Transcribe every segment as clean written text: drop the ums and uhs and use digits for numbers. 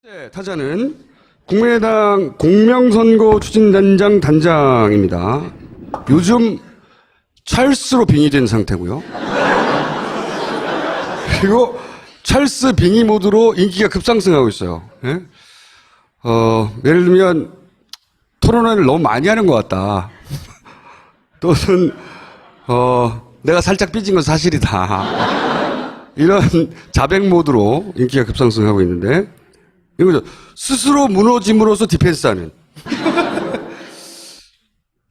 네, 타자는 국민의당 공명선거 추진단장 단장입니다. 요즘 찰스로 빙의된 상태고요. 그리고 찰스 빙의 모드로 인기가 급상승하고 있어요. 예? 예를 들면 토론회를 너무 많이 하는 것 같다. 또는 내가 살짝 삐진 건 사실이다. 이런 자백 모드로 인기가 급상승하고 있는데 이거죠. 스스로 무너짐으로써 디펜스하는.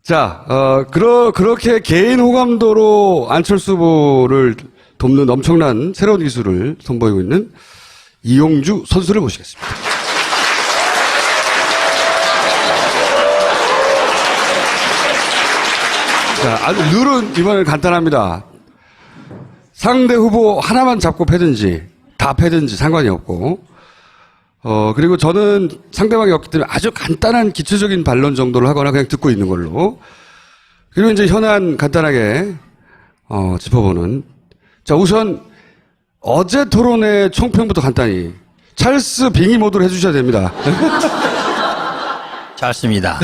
자, 그렇게 개인 호감도로 안철수 후보를 돕는 엄청난 새로운 기술을 선보이고 있는 이용주 선수를 모시겠습니다. 자, 룰은 이번엔 간단합니다. 상대 후보 하나만 잡고 패든지 다 패든지 상관이 없고, 그리고 저는 상대방이 없기 때문에 아주 간단한 기초적인 반론 정도를 하거나 그냥 듣고 있는 걸로. 그리고 이제 현안 간단하게, 짚어보는. 자, 우선 어제 토론회 총평부터 간단히. 찰스 빙의 모드로 해주셔야 됩니다. 잘 습니다.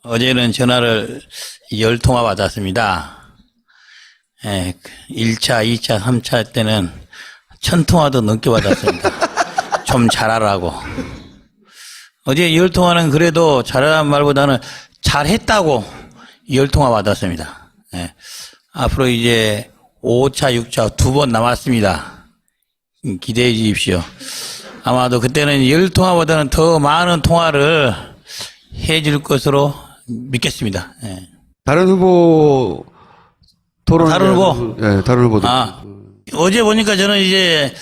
어제는 전화를 10통화 받았습니다. 1차, 2차, 3차 때는 1000통화도 넘게 받았습니다. 좀 잘하라고. 어제 10통화는 그래도 잘하라는 말보다는 잘했다고 10통화 받았습니다. 앞으로 이제 5차, 6차 2번 남았습니다. 기대해 주십시오. 아마도 그때는 10통화보다는 더 많은 통화를 해줄 것으로 믿겠습니다. 다른 후보 토론. 다른 후보? 네, 다른 후보도. 어제 보니까 저는 이제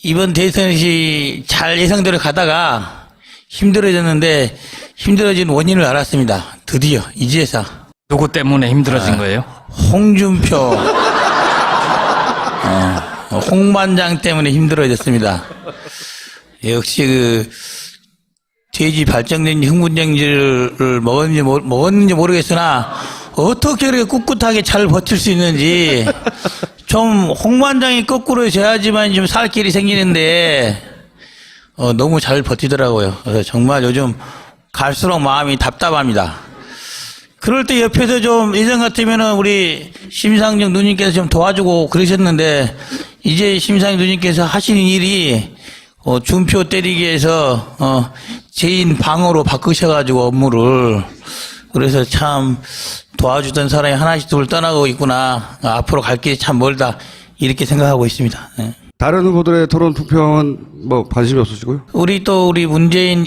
이번 대선이 잘 예상대로 가다가 힘들어졌는데 홍준표 원인을 알았습니다. 드디어 이제서. 누구 때문에 힘들어진 거예요? 홍준표 홍반장 때문에 힘들어졌습니다. 역시 돼지 발정된 흥분정지를 먹었는지 모르겠으나 어떻게 이렇게 꿋꿋하게 잘 버틸 수 있는지. 좀 홍반장이 거꾸로 져야지만 좀 살 길이 생기는데 너무 잘 버티더라고요. 그래서 정말 요즘 갈수록 마음이 답답합니다. 그럴 때 옆에서 좀 예전 같으면은 우리 심상정 누님께서 좀 도와주고 그러셨는데 이제 심상정 누님께서 하시는 일이 준표 때리기 위해서 재인 방어로 바꾸셔가지고 업무를. 그래서 참 도와주던 사람이 하나씩 둘 떠나고 있구나. 앞으로 갈 길이 참 멀다. 이렇게 생각하고 있습니다. 다른 후보들의 토론 투표는 뭐 관심이 없으시고요? 우리 문재인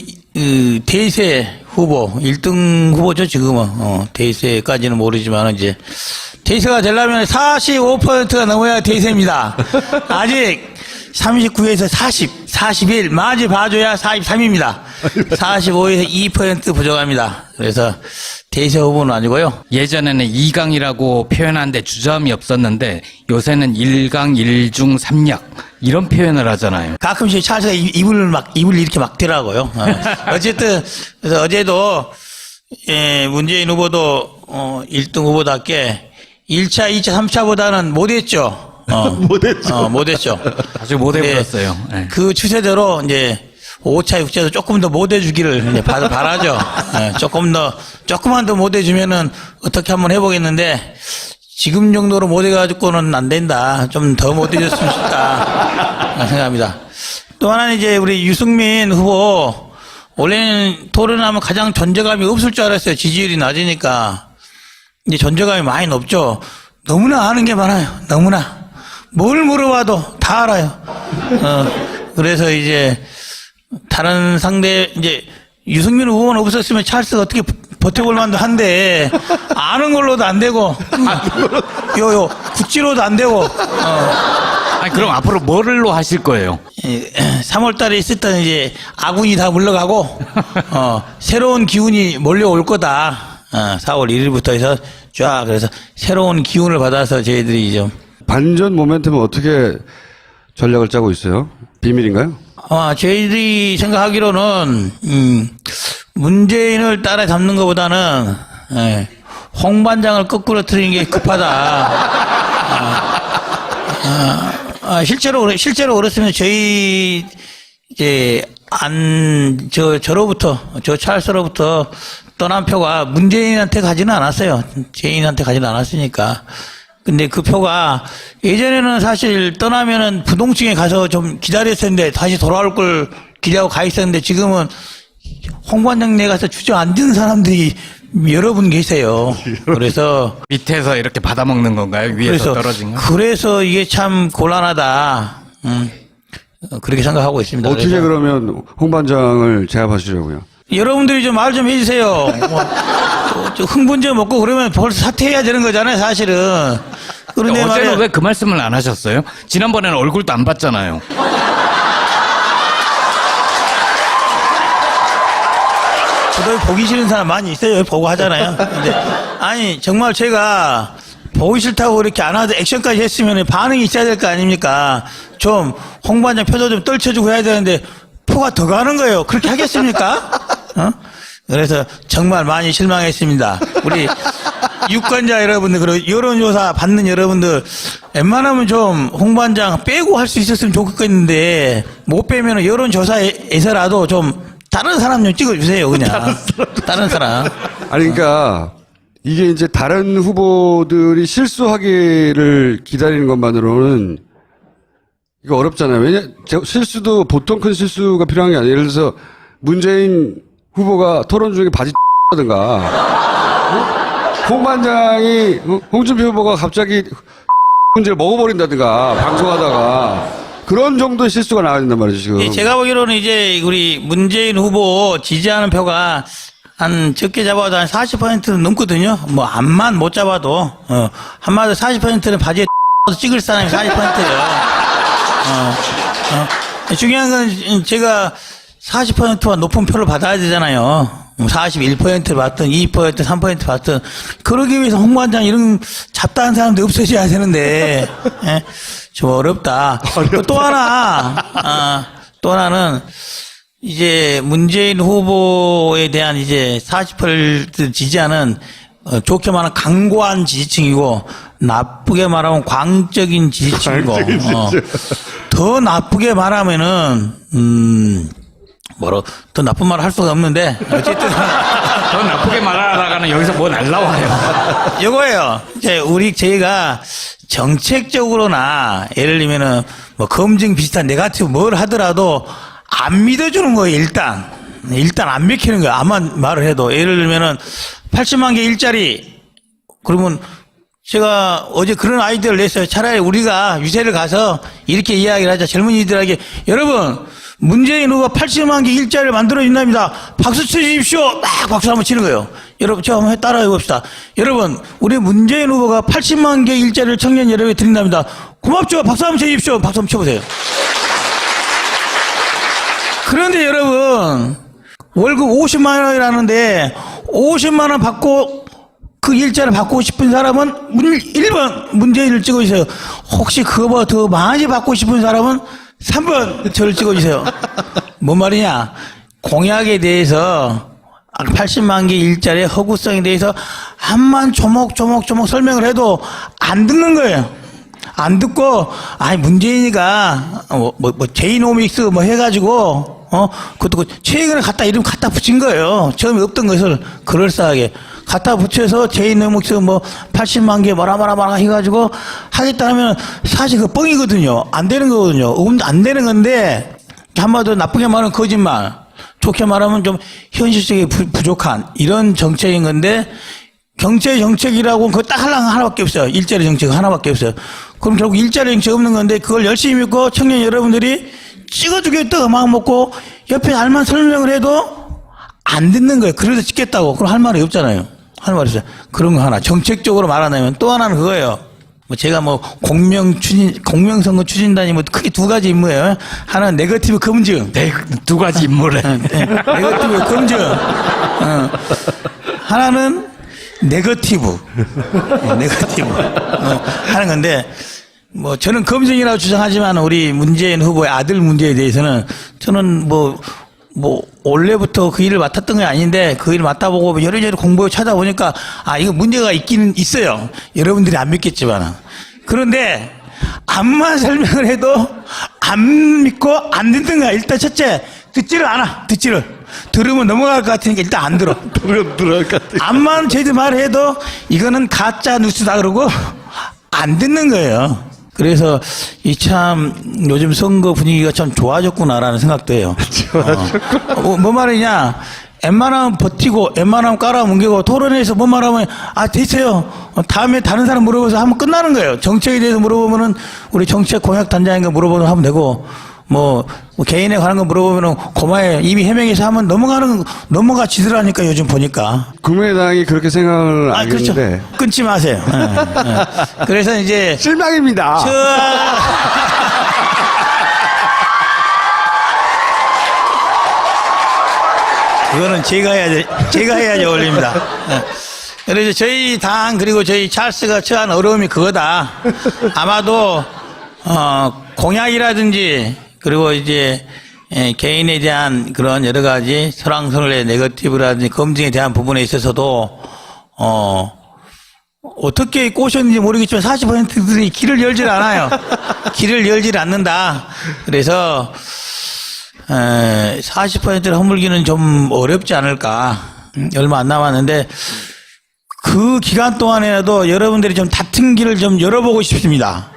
대세 후보 1등 후보죠 지금은. 대세까지는 모르지만 이제 대세가 되려면 45%가 넘어야 대세입니다. 아직 39에서 41 마지 봐줘야 43입니다. 45에서 2% 부족합니다. 그래서 대세 후보는 아니고요. 예전에는 2강이라고 표현하는데 주저함이 없었는데 요새는 1강 1중 3약 이런 표현을 하잖아요. 가끔씩 찰스가 입을 이렇게 막더라고요. 어쨌든 그래서 어제도 문재인 후보도 1등 후보답게 1차, 2차, 3차보다는 못했죠. 못했죠. 아주 못해버렸어요. 네. 그 추세대로 이제 5차, 6차에서 조금 더 못해주기를 이제 바라죠. 조금만 더 못해주면은 어떻게 한번 해보겠는데 지금 정도로 못해가지고는 안 된다. 좀 더 못해줬으면 좋다. 생각합니다. 또 하나는 이제 우리 유승민 후보 원래는 토론하면 가장 존재감이 없을 줄 알았어요. 지지율이 낮으니까. 이제 존재감이 많이 높죠. 너무나 아는 게 많아요. 너무나. 뭘 물어봐도 다 알아요. 그래서 이제 다른 상대 이제 유승민 후보는 없었으면 찰스가 어떻게 버텨볼 만도 한데 아는 걸로도 안 되고 구찌로도 안 되고. 아니 그럼 앞으로 뭐를로 하실 거예요? 3월달에 있었던 이제 아군이 다 물러가고 새로운 기운이 몰려올 거다. 4월 1일부터 해서 쫙 그래서 새로운 기운을 받아서 저희들이 좀 반전 모멘텀은 어떻게 전략을 짜고 있어요? 비밀인가요? 저희들이 생각하기로는 문재인을 따라잡는 것보다는 홍 반장을 거꾸로 틀리는 게 급하다. 실제로 그렇으면 저희 이제 저로부터 저 찰스로부터 떠난 표가 문재인한테 가지는 않았어요. 재인한테 가지는 않았으니까. 근데 그 표가 예전에는 사실 떠나면은 부동층에 가서 좀 기다렸었는데 다시 돌아올 걸 기대하고 가 있었는데 지금은 홍반장내 가서 주저앉은 사람들이 여러 분 계세요. 그래서 밑에서 이렇게 받아먹는 건가요? 위에서 떨어진 거? 그래서 이게 참 곤란하다. 그렇게 생각하고 있습니다. 어떻게 그래서 그러면 홍 반장을 제압하시려고요? 여러분들이 좀 말 좀 해주세요. 저 흥분제 먹고 그러면 벌써 사퇴해야 되는 거잖아요, 사실은. 그런데 말이야. 어제는 왜 그 말씀을 안 하셨어요? 지난번에는 얼굴도 안 봤잖아요. 저도 보기 싫은 사람 많이 있어요. 보고 하잖아요. 근데 아니 정말 제가 보기 싫다고 이렇게 안 하도 액션까지 했으면 반응이 있어야 될 거 아닙니까? 좀 홍반장 표도 좀 떨쳐주고 해야 되는데 표가 더 가는 거예요. 그렇게 하겠습니까? 그래서 정말 많이 실망했습니다. 우리 유권자 여러분들 그리고 여론조사 받는 여러분들 웬만하면 좀 홍반장 빼고 할 수 있었으면 좋겠는데 못 빼면 여론조사에서라도 좀 다른 사람 좀 찍어주세요, 그냥. 다른 사람. 아니, 그러니까 이게 이제 다른 후보들이 실수하기를 기다리는 것만으로는 이거 어렵잖아요. 실수도 보통 큰 실수가 필요한 게 아니에요. 예를 들어서 문재인 후보가 토론 중에 바지 하든가, 홍 반장이, 홍준표 후보가 갑자기 문제를 먹어버린다든가, 방송하다가. 그런 정도의 실수가 나와야 된단 말이죠, 지금. 제가 보기로는 이제 우리 문재인 후보 지지하는 표가 한 적게 잡아도 한 40%는 넘거든요. 뭐 암만 못 잡아도 한마디로 40%는 바지에 찍을 사람이 40%예요. 중요한 건 제가 40%와 높은 표를 받아야 되잖아요. 41%를 받든 2%, 3% 받든 그러기 위해서 홍반장 이런 잡다한 사람도 없어져야 되는데 좀 어렵다. 또 하나는 이제 문재인 후보에 대한 이제 40% 지지하는 좋게 말하면 강고한 지지층이고 나쁘게 말하면 광적인 지지층이고 더 나쁘게 말하면은 더 나쁜 말을 할 수가 없는데 어쨌든 더 나쁘게 말하다가는 여기서 뭐 날라와요. 이거예요. 저희가 정책적으로나 예를 들면은 뭐 검증 비슷한 네거티브 뭘 하더라도 안 믿어주는 거예요. 일단 안 믿기는 거예요. 암만 말을 해도 예를 들면은 80만 개 일자리 그러면 제가 어제 그런 아이디어를 냈어요. 차라리 우리가 유세를 가서 이렇게 이야기를 하자. 젊은이들에게 여러분 문재인 후보가 80만 개 일자리를 만들어준답니다. 박수 쳐주십시오. 막 박수 한번 치는 거예요. 여러분, 저 한번 따라해 봅시다. 여러분, 우리 문재인 후보가 80만 개 일자리를 청년 여러분에게 드린답니다. 고맙죠? 박수 한번 쳐주십시오. 박수 한번 쳐보세요. 그런데 여러분, 월급 50만 원이라는데 50만 원 받고 그 일자를 받고 싶은 사람은 1번 문재인을 찍어주세요. 혹시 그거보다 더 많이 받고 싶은 사람은 3번 저를 찍어주세요. 뭔 말이냐. 공약에 대해서 80만 개 일자리의 허구성에 대해서 한만 조목조목 설명을 해도 안 듣는 거예요. 안 듣고 문재인이가 제이노믹스 뭐 해가지고 그것도 최근에 이름 갖다 붙인 거예요. 처음에 없던 것을 그럴싸하게 갖다 붙여서 제이노믹스 80만 개 뭐라 해가지고 하겠다 하면 사실 그 뻥이거든요. 안 되는 거거든요. 안 되는 건데 한마디로 나쁘게 말하면 거짓말, 좋게 말하면 좀 현실적이 부족한 이런 정책인 건데 경제 정책이라고 그거 딱 하나밖에 없어요. 일자리 정책 하나밖에 없어요. 그럼 결국 일자리 정책 없는 건데 그걸 열심히 믿고 청년 여러분들이 찍어주겠다고 마음 먹고 옆에 알만 설명을 해도 안 듣는 거예요. 그래서 찍겠다고. 그럼 할 말이 없잖아요. 할 말이 없어요. 그런 거 하나. 정책적으로 말하자면 또 하나는 그거예요. 제가 공명선거 추진단이 크게 두 가지 임무예요. 하나는 네거티브 검증. 네, 두 가지 임무래. 네거티브 검증. 하나는 네거티브 하는 건데 저는 검증이라고 주장하지만 우리 문재인 후보의 아들 문제에 대해서는 저는 원래부터 그 일을 맡았던 게 아닌데 그 일을 맡아보고 여러저러 공부해 찾아보니까 이거 문제가 있기는 있어요. 여러분들이 안 믿겠지만 그런데 암만 설명을 해도 안 믿고 안 듣는 거야. 일단 첫째, 듣지를 않아. 들으면 넘어갈 것 같으니까 일단 안 들어. 들어갈 것 같아. 암만 저희들 말해도 이거는 가짜 뉴스다 그러고 안 듣는 거예요. 그래서 이 참 요즘 선거 분위기가 참 좋아졌구나라는 생각도 해요. 뭐 말이냐? 웬만하면 버티고 웬만하면 깔아뭉개고 토론회에서 뭔 말하면 됐어요. 다음에 다른 사람 물어봐서 하면 끝나는 거예요. 정책에 대해서 물어보면은 우리 정책 공약 단장인가 물어보면 하면 되고 뭐 개인에 관한 거 물어보면은 고마워요. 이미 해명해서 하면 넘어가지더라니까 요즘 보니까. 국민의당이 그렇게 생각을 그렇죠. 하겠는데 끊지 마세요. 그래서 이제 실망입니다. 그거는 제가 해야지 어울립니다. 그래서 저희 당 그리고 저희 찰스가 처한 어려움이 그거다. 아마도 공약이라든지 그리고 이제 개인에 대한 그런 여러 가지 설왕설래 네거티브라든지 검증에 대한 부분에 있어서도 어떻게 꼬셨는지 모르겠지만 40%들이 길을 열질 않아요. 길을 열질 않는다. 그래서 40%를 허물기는 좀 어렵지 않을까. 얼마 안 남았는데 그 기간 동안에라도 여러분들이 좀 다툰 길을 좀 열어보고 싶습니다.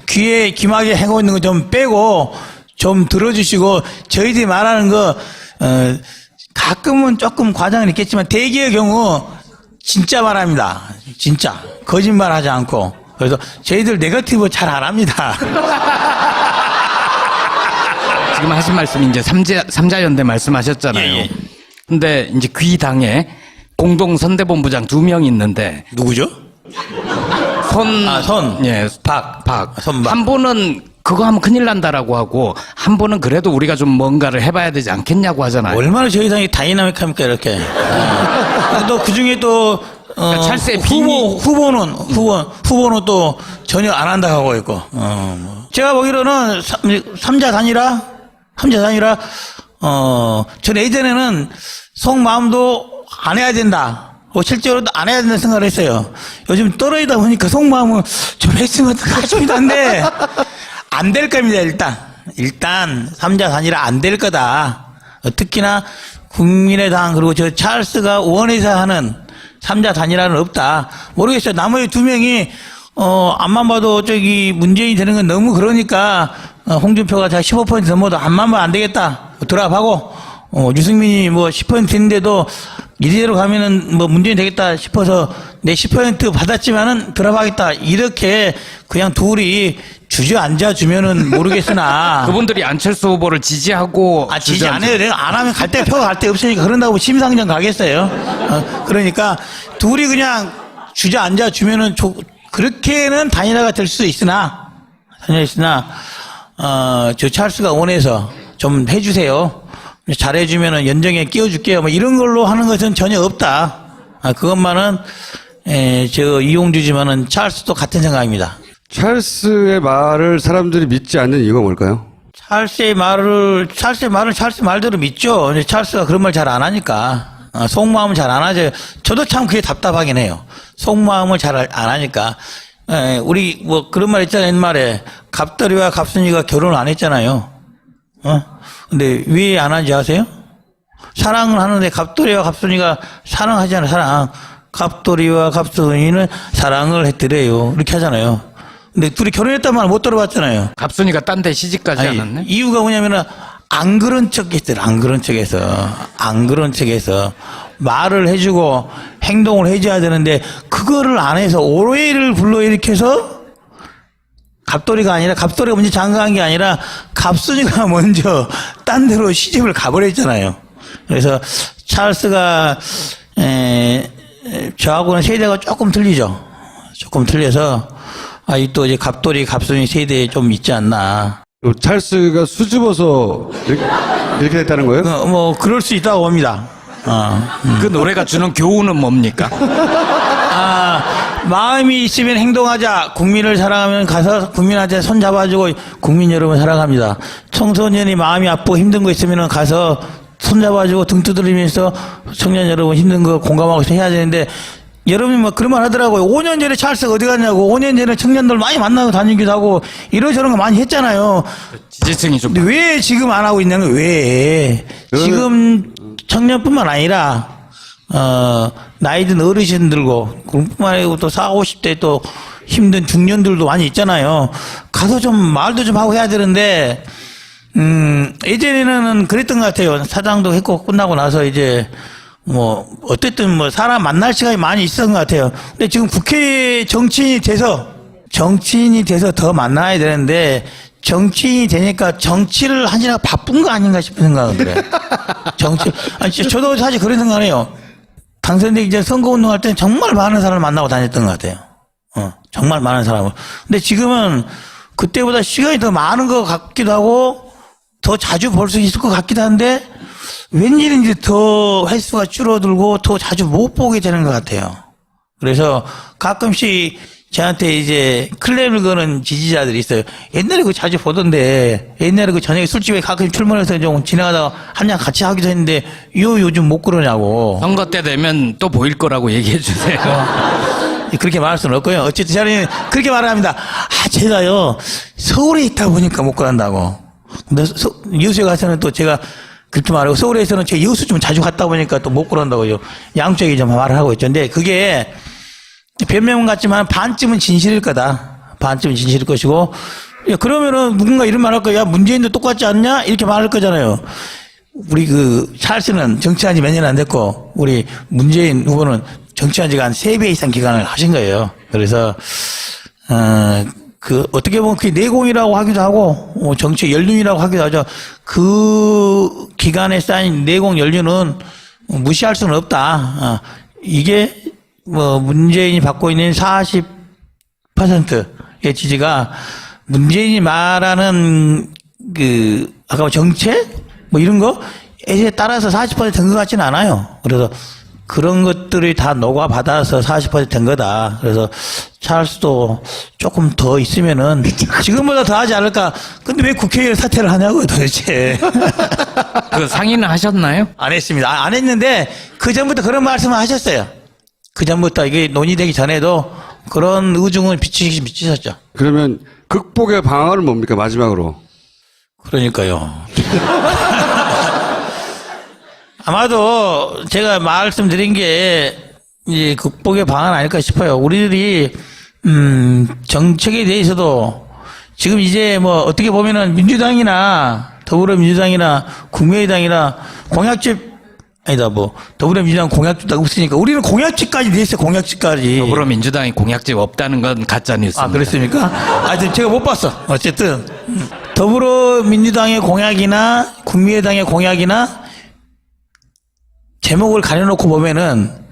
귀에 귀마개 해고 있는 거 좀 빼고 좀 들어주시고 저희들이 말하는 거 가끔은 조금 과장은 있겠지만 대개의 경우 진짜 말합니다. 진짜 거짓말하지 않고. 그래서 저희들 네거티브 잘 안 합니다. 지금 하신 말씀이 이제 삼자연대 말씀하셨잖아요. 예. 근데 이제 귀당에 공동선대본부장 2명 있는데 누구죠? 손. 예, 박. 손박. 한 분은 그거 하면 큰일 난다라고 하고 한 분은 그래도 우리가 좀 뭔가를 해봐야 되지 않겠냐고 하잖아요. 얼마나 저희 당이 다이나믹합니까 이렇게. 또 그중에 또 그러니까 찰스의 빙의. 후보는 또 전혀 안 한다 하고 있고. 제가 보기로는 삼자 단일화 전 예전에는 속마음도 안 해야 된다. 실제로도 안 해야 된다는 생각을 했어요. 요즘 떨어지다 보니까 속마음은 좀 했으면 가족이 한데 안 될 겁니다. 일단 삼자 단일화 안 될 거다. 특히나 국민의당 그리고 저 찰스가 원해서 하는 삼자 단일화는 없다. 모르겠어요. 나머지 2명이 앞만 봐도 저기 문재인이 되는 건 너무 그러니까 홍준표가 자 15% 넘어도 앞만 봐도 안 되겠다. 드랍하고 유승민이 뭐 10% 있는데도 이대로 가면은 뭐 문재인 되겠다 싶어서 내 10% 받았지만은 드랍하겠다. 이렇게 그냥 둘이 주저앉아 주면은 모르겠으나 그분들이 안철수 후보를 지지하고 지지 안 해요. 내가 안 하면 갈 데 표가 갈 데 없으니까 그런다고 심상정 가겠어요. 그러니까 둘이 그냥 주저앉아 주면은 그렇게는 단일화가 될 수 있으나 저 찰스가 원해서 좀 해주세요. 잘해주면은 연정에 끼워줄게요. 뭐 이런 걸로 하는 것은 전혀 없다. 그것만은 저 이용주지만은 찰스도 같은 생각입니다. 찰스의 말을 사람들이 믿지 않는 이유가 뭘까요? 찰스의 말을 찰스 말대로 믿죠. 근데 찰스가 그런 말 잘 안 하니까. 속마음은 잘 안 하죠. 저도 참 그게 답답하긴 해요. 속마음을 잘 안 하니까. 우리 뭐 그런 말 있잖아요. 옛말에 갑돌이와 갑순이가 결혼을 안 했잖아요. 근데 왜 안 하는지 아세요? 사랑을 하는데 갑돌이와 갑순이가 사랑하잖아요. 사랑. 갑돌이와 갑순이는 사랑을 했더래요. 이렇게 하잖아요. 근데 둘이 결혼했단 말 못 들어봤잖아요. 갑순이가 딴 데 시집가지 않았네? 이유가 뭐냐면은 안 그런 척 했더래. 안 그런 척해서 말을 해주고 행동을 해줘야 되는데 그거를 안 해서 오해를 불러일으켜서 갑돌이가 먼저 장가간 게 아니라 갑순이가 먼저 딴 데로 시집을 가버렸잖아요. 그래서 찰스가 저하고는 세대가 조금 틀리죠. 조금 틀려서 또 이제 갑돌이 갑순이 세대에 좀 있지 않나. 찰스가 수줍어서 이렇게 됐다는 거예요? 뭐 그럴 수 있다고 봅니다. 그 노래가 주는 교훈은 뭡니까? 마음이 있으면 행동하자. 국민을 사랑하면 가서 국민한테 손 잡아주고 국민 여러분 사랑합니다. 청소년이 마음이 아프고 힘든 거 있으면 가서 손 잡아주고 등 두드리면서 청년 여러분 힘든 거 공감하고 해야 되는데 여러분이 뭐 그런 말 하더라고요. 5년 전에 찰스가 어디 갔냐고. 5년 전에 청년들 많이 만나고 다니기도 하고 이러저런 거 많이 했잖아요. 지지층이 좀 근데 왜 지금 안 하고 있냐면 왜 지금 청년뿐만 아니라 나이든 어르신들고 그뿐만 아니고 또 40, 50대 또 힘든 중년들도 많이 있잖아요. 가서 좀 말도 좀 하고 해야 되는데 예전에는 그랬던 것 같아요. 사장도 했고 끝나고 나서 이제 뭐 어쨌든 뭐 사람 만날 시간이 많이 있었던 것 같아요. 근데 지금 국회 정치인이 돼서 더 만나야 되는데 정치인이 되니까 정치를 하느라 바쁜 거 아닌가 싶은 생각은 들어요. 아니 저도 사실 그런 생각해요. 당선되기 전 선거운동할 때는 정말 많은 사람을 만나고 다녔던 것 같아요. 정말 많은 사람을. 근데 지금은 그때보다 시간이 더 많은 것 같기도 하고 더 자주 볼 수 있을 것 같기도 한데 웬일인지 더 횟수가 줄어들고 더 자주 못 보게 되는 것 같아요. 그래서 가끔씩 저한테 이제 클레임을 거는 지지자들이 있어요. 옛날에 그 자주 보던데, 옛날에 그 저녁에 술집에 가끔 출근해서 좀 지나가다가 한잔 같이 하기도 했는데, 요즘 못 그러냐고. 선거 때 되면 또 보일 거라고 얘기해 주세요. 그렇게 말할 수는 없고요. 어쨌든 저는 그렇게 말을 합니다. 제가요, 서울에 있다 보니까 못 그런다고. 근데 여수에 가서는 또 제가 그렇게 말하고, 서울에서는 제가 여수 좀 자주 갔다 보니까 또 못 그런다고요. 양쪽에 좀 말을 하고 있죠. 근데 그게, 변명 같지만 반쯤은 진실일 거다. 반쯤은 진실일 것이고, 야, 그러면은 누군가 이런 말 할 거야. 야, 문재인도 똑같지 않냐? 이렇게 말할 거잖아요. 우리 찰스는 정치한 지 몇 년 안 됐고, 우리 문재인 후보는 정치한 지가 한 3배 이상 기간을 하신 거예요. 그래서, 어떻게 보면 그게 내공이라고 하기도 하고, 정치 연륜이라고 하기도 하죠. 그 기간에 쌓인 내공 연륜은 무시할 수는 없다. 이게, 문재인이 받고 있는 40%의 지지가 문재인이 말하는 아까 정책? 이런 거에 따라서 40%된 것 같지는 않아요. 그래서 그런 것들이 다 녹아받아서 40%된 거다. 그래서 찰스도 조금 더 있으면은 지금보다 더 하지 않을까. 근데 왜 국회의원 사퇴를 하냐고요, 도대체. 그 상의는 하셨나요? 안 했습니다. 안 했는데 그 전부터 그런 말씀을 하셨어요. 그 전부터 이게 논의되기 전에도 그런 의중을 비치셨죠. 그러면 극복의 방안은 뭡니까, 마지막으로? 그러니까요. 아마도 제가 말씀드린 게 이제 극복의 방안 아닐까 싶어요. 우리들이 정책에 대해서도 지금 이제 어떻게 보면은 민주당이나 더불어민주당이나 국민의당이나 더불어민주당 공약집도 없으니까 우리는 공약집까지 돼 있어요. 공약집까지. 더불어민주당이 공약집 없다는 건 가짜 뉴스입니다. 그랬습니까? 하여튼 제가 못 봤어. 어쨌든 더불어민주당의 공약이나 국민의당의 공약이나 제목을 가려놓고 보면은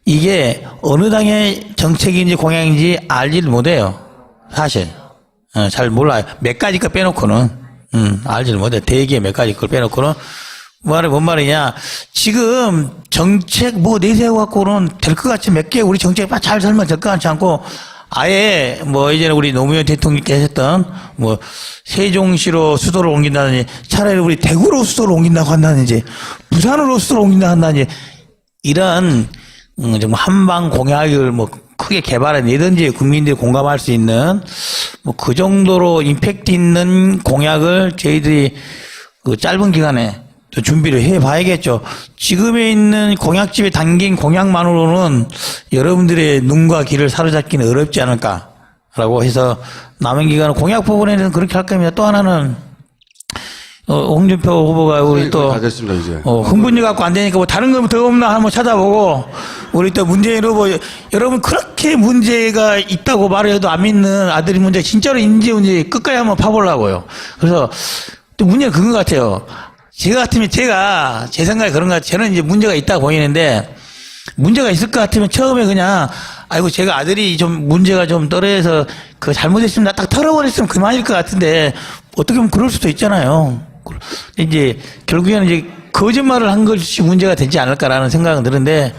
이게 어느 당의 정책인지 공약인지 알지를 못해요. 사실 잘 몰라요. 몇 가지 거 빼놓고는 알지를 못해요. 대개 몇 가지 걸 빼놓고는 뭔 말이냐. 지금 정책 내세워갖고는 될 것 같이 몇 개 우리 정책 잘 설명 될 것 같지 않고 아예 예전에 우리 노무현 대통령께서 했던 세종시로 수도를 옮긴다든지 차라리 우리 대구로 수도를 옮긴다고 한다든지 부산으로 수도를 옮긴다고 한다든지 이런 정말 한방 공약을 크게 개발해내든지 국민들이 공감할 수 있는 그 정도로 임팩트 있는 공약을 저희들이 짧은 기간에 또 준비를 해봐야겠죠. 지금에 있는 공약집에 담긴 공약만으로는 여러분들의 눈과 귀를 사로잡기는 어렵지 않을까라고 해서 남은 기간은 공약 부분에는 그렇게 할 겁니다. 또 하나는 홍준표 후보가 우리 또 다 됐습니다, 이제. 흥분이 갖고 안 되니까 다른 거 더 없나 한번 찾아보고 우리 또 문재인 후보 여러분 그렇게 문제가 있다고 말을 해도 안 믿는 아들이 문제 진짜로 인지 문제 끝까지 한번 파보려고요. 그래서 또 문제는 그건 것 같아요. 제가 같으면 제 생각에 그런 것 같아요. 저는 이제 문제가 있다고 보이는데 문제가 있을 것 같으면 처음에 그냥 제가 아들이 좀 문제가 좀 떨어져서 잘못했습니다. 딱 털어버렸으면 그만일 것 같은데 어떻게 보면 그럴 수도 있잖아요. 이제 결국에는 이제 거짓말을 한 것이 문제가 되지 않을까라는 생각은 드는데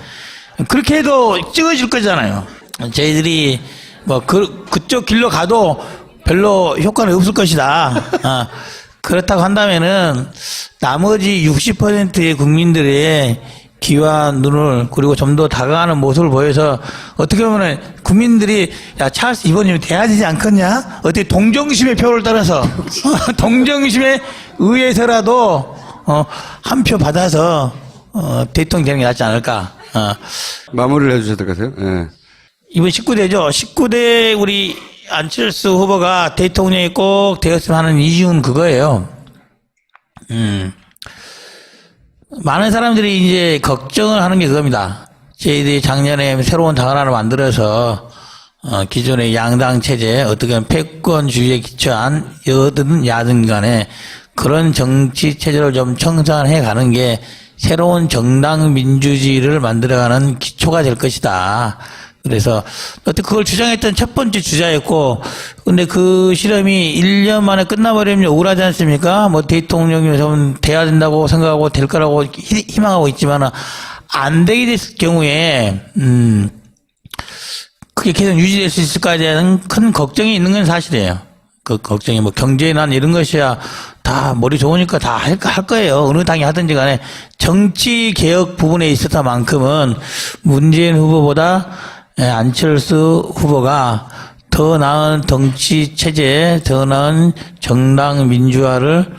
그렇게 해도 찍어질 거잖아요. 저희들이 그쪽 길로 가도 별로 효과는 없을 것이다. 그렇다고 한다면은 나머지 60%의 국민들의 귀와 눈을 그리고 좀 더 다가가는 모습을 보여서 어떻게 보면 국민들이 야 찰스 이번이면 돼야 되지 않겠냐? 어떻게 동정심의 표를 따라서 동정심에 의해서라도 한 표 받아서 대통령 되는 게 낫지 않을까? 마무리를 해주셔야 될 것 같아요. 예. 이번 19대죠. 19대 우리 안철수 후보가 대통령이 꼭 되었으면 하는 이유는 그거예요. 많은 사람들이 이제 걱정을 하는 게 그겁니다. 저희들이 작년에 새로운 당 하나를 만들어서 기존의 양당 체제, 어떻게 보면 패권주의에 기초한 여든 야든 간에 그런 정치 체제를 좀 청산해 가는 게 새로운 정당 민주주의를 만들어가는 기초가 될 것이다. 그래서 어떻게 그걸 주장했던 첫 번째 주자였고, 근데 그 실험이 1년 만에 끝나버리면 우울하지 않습니까? 뭐 대통령이 좀 돼야 된다고 생각하고 될 거라고 희망하고 있지만 안 되게 됐을 경우에 그게 계속 유지될 수 있을까에 대한 큰 걱정이 있는 건 사실이에요. 그 걱정이 뭐 경제난 이런 것이야 다 머리 좋으니까 다 할 거예요. 어느 당이 하든지 간에 정치 개혁 부분에 있어서만큼은 문재인 후보보다 안철수 후보가 더 나은 정치 체제, 더 나은 정당 민주화를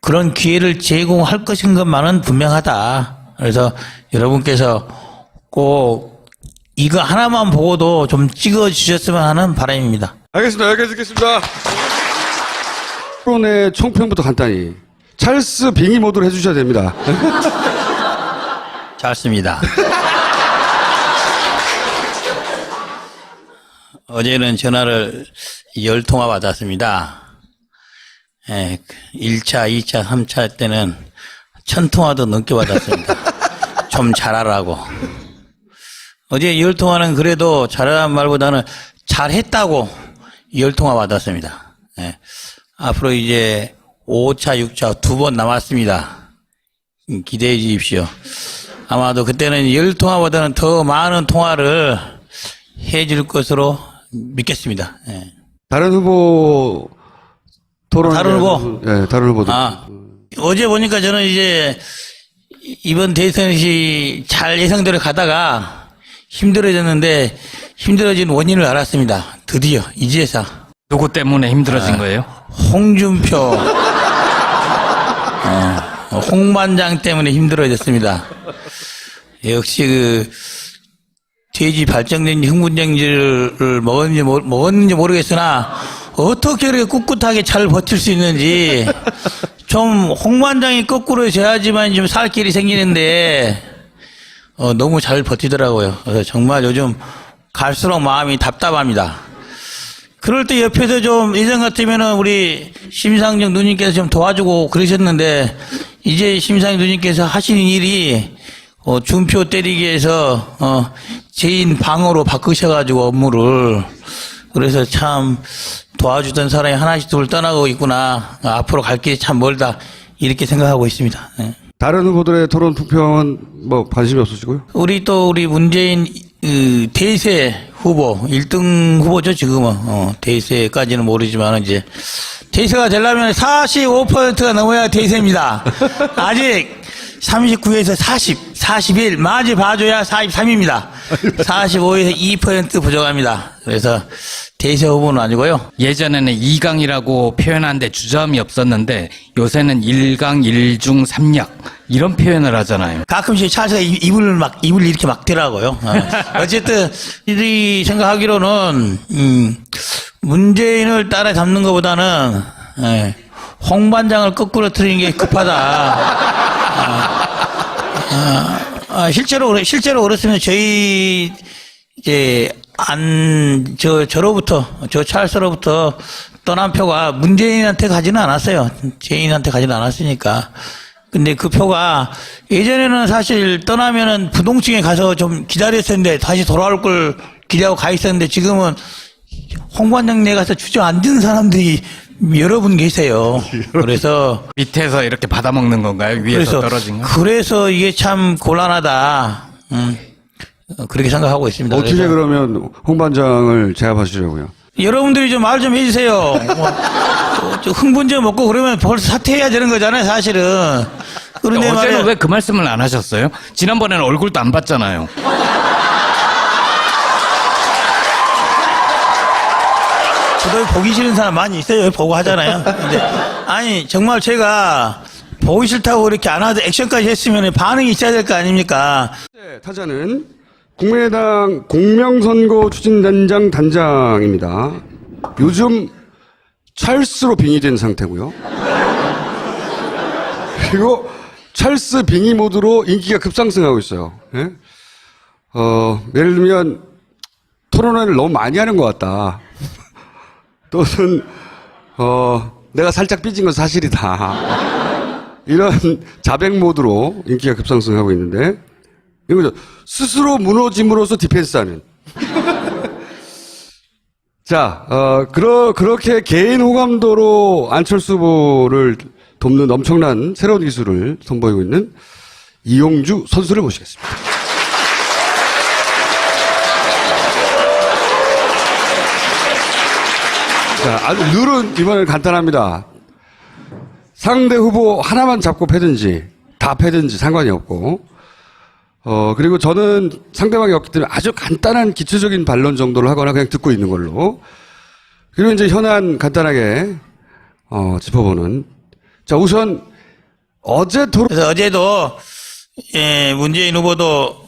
그런 기회를 제공할 것인 것만은 분명하다. 그래서 여러분께서 꼭 이거 하나만 보고도 좀 찍어 주셨으면 하는 바람입니다. 알겠습니다. 여기까지 듣겠습니다. 토론의 총평부터 간단히. 찰스 빙의 모드로 해주셔야 됩니다. 잘 습니다. 어제는 전화를 10통화 받았습니다. 1차, 2차, 3차 때는 1000통화도 넘게 받았습니다. 좀 잘하라고. 어제 10통화는 그래도 잘하는 말보다는 잘했다고 10통화 받았습니다. 앞으로 이제 5차, 6차 2번 남았습니다. 기대해 주십시오. 아마도 그때는 10통화보다는 더 많은 통화를 해줄 것으로 믿겠습니다. 다른 후보 토론. 다른 후보? 네, 다른 후보도. 어제 보니까 저는 이제 이번 대선이 잘 예상대로 가다가 힘들어졌는데 홍준표 원인을 알았습니다. 드디어 이제서. 누구 때문에 힘들어진 거예요? 홍준표 홍반장 때문에 힘들어졌습니다. 역시 그 돼지 발정된 흥분정지를 먹었는지 모르겠으나 어떻게 이렇게 꿋꿋하게 잘 버틸 수 있는지 좀 홍반장이 거꾸로 져야지만 좀 살 길이 생기는데 너무 잘 버티더라고요. 그래서 정말 요즘 갈수록 마음이 답답합니다. 그럴 때 옆에서 좀 예전 같으면은 우리 심상정 누님께서 좀 도와주고 그러셨는데 이제 심상정 누님께서 하시는 일이 준표 때리기 위해서 개인 방어로 바꾸셔가지고 업무를 그래서 참 도와주던 사람이 하나씩 둘 떠나고 있구나. 앞으로 갈 길이 참 멀다 이렇게 생각하고 있습니다. 다른 후보들의 토론 투표는 뭐 관심이 없으시고요? 우리 문재인 대세 후보 1등 후보죠 지금은. 대세까지는 모르지만 이제 대세가 되려면 45%가 넘어야 대세입니다. 아직 39에서 40, 41 마지 봐줘야 43입니다. 45에서 2% 부족합니다. 그래서 대세 후보는 아니고요. 예전에는 2강이라고 표현하는데 주저함이 없었는데 요새는 1강 1중 3약 이런 표현을 하잖아요. 가끔씩 찰스가 입을 이렇게 막더라고요. 어쨌든 이들이 생각하기로는 문재인을 따라잡는 것보다는 홍반장을 거꾸로 틀리는 게 급하다. 실제로 그렇으면 저희 이제 저 찰스로부터 떠난 표가 문재인한테 가지는 않았어요. 재인한테 가지는 않았으니까. 근데 그 표가 예전에는 사실 떠나면은 부동층에 가서 좀 기다렸었는데 다시 돌아올 걸 기대하고 가 있었는데 지금은 홍반장네 가서 주저앉은 사람들이 여러 분 계세요. 그래서 밑에서 이렇게 받아먹는 건가요? 위에서 떨어진 거? 그래서 이게 참 곤란하다. 그렇게 생각하고 있습니다. 어떻게 그러면 홍반장을 제압하시려고요? 여러분들이 좀 말 좀 해주세요. 흥분제 먹고 그러면 벌써 사퇴해야 되는 거잖아요, 사실은. 그런데 어제는 말이야. 왜 그 말씀을 안 하셨어요? 지난번에는 얼굴도 안 봤잖아요. 저도 보기 싫은 사람 많이 있어요. 보고 하잖아요. 근데 아니 정말 제가 보기 싫다고 이렇게 안 하도 액션까지 했으면 반응이 있어야 될 거 아닙니까? 네, 타자는 국민의당 공명선거 추진단장 단장입니다. 요즘 찰스로 빙의된 상태고요. 그리고 찰스 빙의 모드로 인기가 급상승하고 있어요. 예? 예를 들면 토론회를 너무 많이 하는 것 같다. 또는 내가 살짝 삐진 건 사실이다. 이런 자백 모드로 인기가 급상승하고 있는데 이거죠. 스스로 무너짐으로써 디펜스하는. 자, 그렇게 개인 호감도로 안철수 후보를 돕는 엄청난 새로운 기술을 선보이고 있는 이용주 선수를 모시겠습니다. 자, 아주 룰은 이번엔 간단합니다. 상대 후보 하나만 잡고 패든지 다 패든지 상관이 없고, 그리고 저는 상대방이 없기 때문에 아주 간단한 기초적인 반론 정도를 하거나 그냥 듣고 있는 걸로. 그리고 이제 현안 간단하게, 짚어보는. 자, 우선 어제 토론, 그래서 어제도 예, 문재인 후보도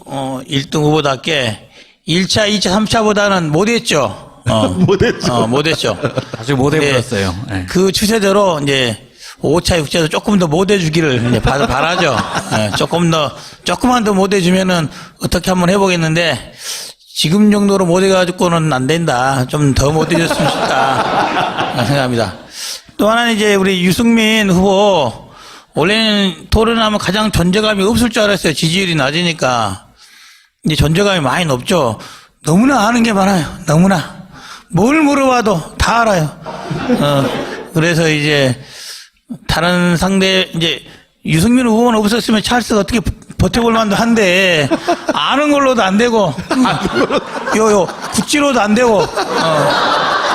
1등 후보답게 1차, 2차, 3차보다는 못했죠. 못했죠. 못했죠. 아주 못 네. 해보였어요. 네. 그 추세대로 이제 5차, 6차도 조금 더 못해주기를 이제 바라죠. 예, 조금만 더 못해주면은 어떻게 한번 해보겠는데 지금 정도로 못해가지고는 안 된다. 좀 더 못해줬으면 좋다. 생각합니다. 또 하나는 이제 우리 유승민 후보 원래는 토론하면 가장 존재감이 없을 줄 알았어요. 지지율이 낮으니까. 이제 존재감이 많이 높죠. 너무나 아는 게 많아요. 너무나. 뭘 물어봐도 다 알아요. 그래서 이제 다른 상대 이제 유승민 후보는 없었으면 찰스가 어떻게 버텨볼 만도 한데 아는 걸로도 안 되고 요 구찌로도 안 되고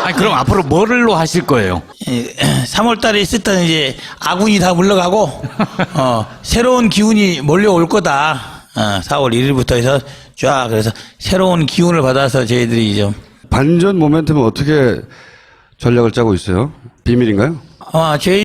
아니, 그럼 앞으로 뭐를로 하실 거예요? 3월 달에 있었던 이제 아군이 다 물러가고 새로운 기운이 몰려올 거다. 4월 1일부터 해서 쫙 그래서 새로운 기운을 받아서 저희들이 좀 반전 모멘텀은 어떻게 전략을 짜고 있어요? 비밀인가요? 저희